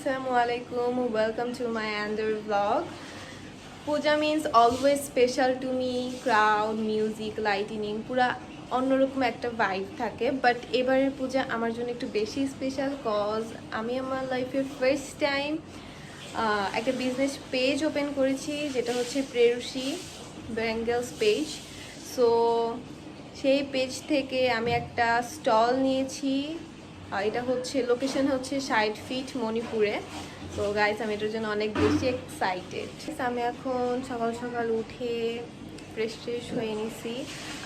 Assalamualaikum. Welcome to my another vlog. Puja means always special to me. Crowd, music, lightning, পুরা অন্যরকম একটা vibe থাকে। But এবারের পূজা আমার জন্য একটু বেশি স্পেশাল কজ আমি আমার লাইফের ফার্স্ট টাইম একটা বিজনেস পেজ ওপেন করেছি, যেটা হচ্ছে প্রেরুষি ব্যাঙ্গেলস পেজ। সো সেই পেজ থেকে আমি একটা স্টল নিয়েছি। এটা হচ্ছে লোকেশন হচ্ছে 60 ফিট মণিপুরে। তো গাইস আমি এটার জন্য অনেক বেশি এক্সাইটেড। আমি এখন সকাল সকাল উঠে ফ্রেশ হয়ে নিছি।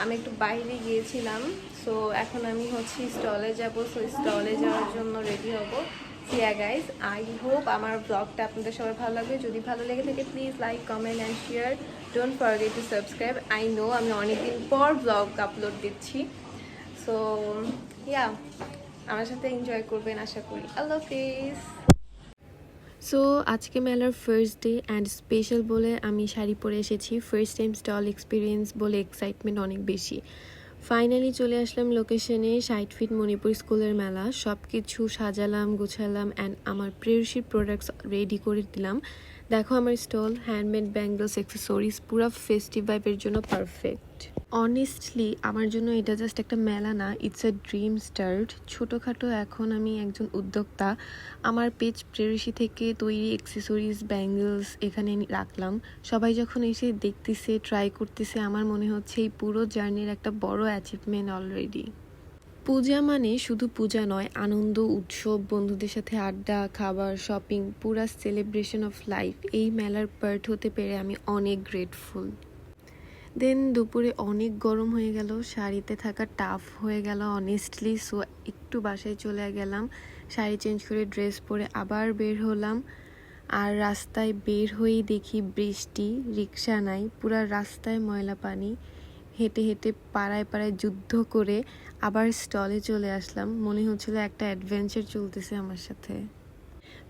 আমি একটু বাইরে গিয়েছিলাম, সো এখন আমি হচ্ছে স্টলে যাব। সো স্টলে যাওয়ার জন্য রেডি হব। গাইস, আই হোপ আমার ব্লগটা আপনাদের সবার ভালো লাগবে। যদি ভালো লেগে থাকে please like, comment and share. Don't forget to subscribe. I know আমি অনেকদিন পর ব্লগ আপলোড দিচ্ছি। সো আমার সাথে এনজয় করবেন আশা করি। আল্লাহ হাফিজ। সো আজকে মেলার ফার্স্ট ডে অ্যান্ড স্পেশাল বলে আমি শাড়ি পরে এসেছি। ফার্স্ট টাইম স্টল এক্সপিরিয়েন্স বলে এক্সাইটমেন্ট অনেক বেশি। ফাইনালি চলে আসলাম লোকেশনে 60 ফিট মণিপুর স্কুলের মেলা। সব কিছু সাজালাম, গুছালাম অ্যান্ড আমার প্রেরুষির প্রোডাক্টস রেডি করে দিলাম। দেখো আমার স্টল, হ্যান্ডমেড ব্যাঙ্গলস, অ্যাক্সেসরিজ, পুরো ফেস্টিভ ভাইবের জন্য পারফেক্ট। অনেস্টলি আমার জন্য এটা জাস্ট একটা মেলা না, ইটস আ ড্রিম স্টার্ট। ছোটোখাটো এখন আমি একজন উদ্যোক্তা। আমার পেজ প্রেরুষি থেকে তৈরি অ্যাক্সেসরিজ, ব্যাঙ্গলস এখানে রাখলাম। সবাই যখন এসে দেখতেছে, ট্রাই করতেছে, আমার মনে হচ্ছে এই পুরো জার্নির একটা বড় অ্যাচিভমেন্ট অলরেডি। পূজা মানে শুধু পূজা নয়, আনন্দ, উৎসব, বন্ধুদের সাথে আড্ডা, খাবার, শপিং, পুরা সেলিব্রেশন অফ লাইফ। এই মেলার পার্ট হতে পেরে আমি অনেক গ্রেটফুল। দেন দুপুরে অনেক গরম হয়ে গেল, শাড়িতে থাকা টাফ হয়ে গেল অনেস্টলি। সো একটু বাসায় চলে গেলাম, শাড়ি চেঞ্জ করে ড্রেস পরে আবার বের হলাম। আর রাস্তায় বের হয়েই দেখি বৃষ্টি, রিক্সা নাই, পুরা রাস্তায় ময়লা পানি। হেঁটে হেঁটে পাড়ায় পাড়ায় যুদ্ধ করে আবার স্টলে চলে আসলাম। মনে হচ্ছিল একটা অ্যাডভেঞ্চার চলতেছে আমার সাথে।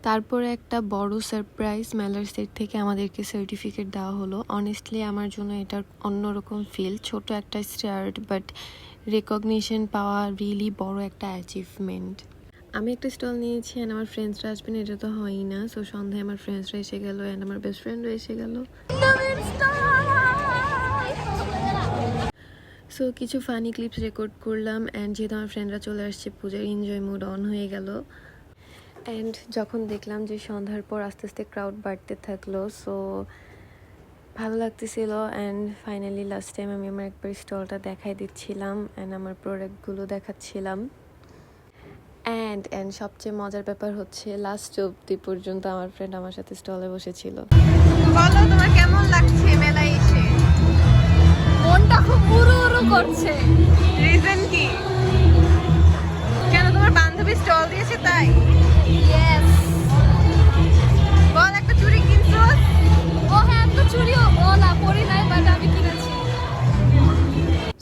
তারপরে একটা বড় সারপ্রাইজ, মেলার সেট থেকে আমাদেরকে সার্টিফিকেট দেওয়া হলো। অনেস্টলি আমার জন্য এটার অন্যরকম ফিল। ছোট একটা স্টার্ট, বাট রেকগনিশন পাওয়া রিয়েলি বড় একটা অ্যাচিভমেন্ট। আমি একটা স্টল নিয়েছি অ্যান্ড আমার ফ্রেন্ডসরা আসবেন, এটা তো হয়ই না। সো সন্ধ্যায় আমার ফ্রেন্ডসরা এসে গেল অ্যান্ড আমার বেস্ট ফ্রেন্ডও এসে গেল। সো কিছু ফানি ক্লিপস রেকর্ড করলাম অ্যান্ড যেহেতু আমার ফ্রেন্ডরা চলে আসছে, পূজার এনজয় মুড অন হয়ে গেল। অ্যান্ড যখন দেখলাম যে সন্ধ্যার পর আস্তে আস্তে ক্রাউড বাড়তে থাকলো, সো ভালো লাগতেছিল। অ্যান্ড ফাইনালি লাস্ট টাইম আমি আমার একবার স্টলটা দেখাই দিচ্ছিলাম অ্যান্ড আমার প্রোডাক্টগুলো দেখাচ্ছিলাম। অ্যান্ড সবচেয়ে মজার ব্যাপার হচ্ছে লাস্ট অবধি পর্যন্ত আমার ফ্রেন্ড আমার সাথে স্টলে বসেছিল। বলো তোমার কেমন লাগছে মেলায় এসে? মনটা খুব উড়ু উড়ু করছে। রিজন কি? কেন, তোমার বান্ধবী স্টল দিয়েছে তাই? ইয়েস। বল, একটা চুড়ি কিনছো? ও হ্যাঁ, তো চুড়িও বলা পরি নাই, বাট আমি কিনেছি।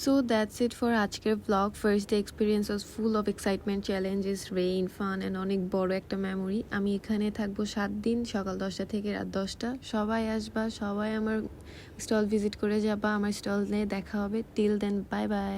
So that's it for আজকের vlog. First day experience was full of excitement, challenges, rain, fun and অনেক বড় একটা মেমোরি। আমি এখানে থাকবো 7 দিন, সকাল 10টা থেকে রাত 10টা। সবাই আসবা, সবাই আমার স্টল ভিজিট করে যাবা, আমার স্টল নিয়ে দেখা হবে। Till then, bye by.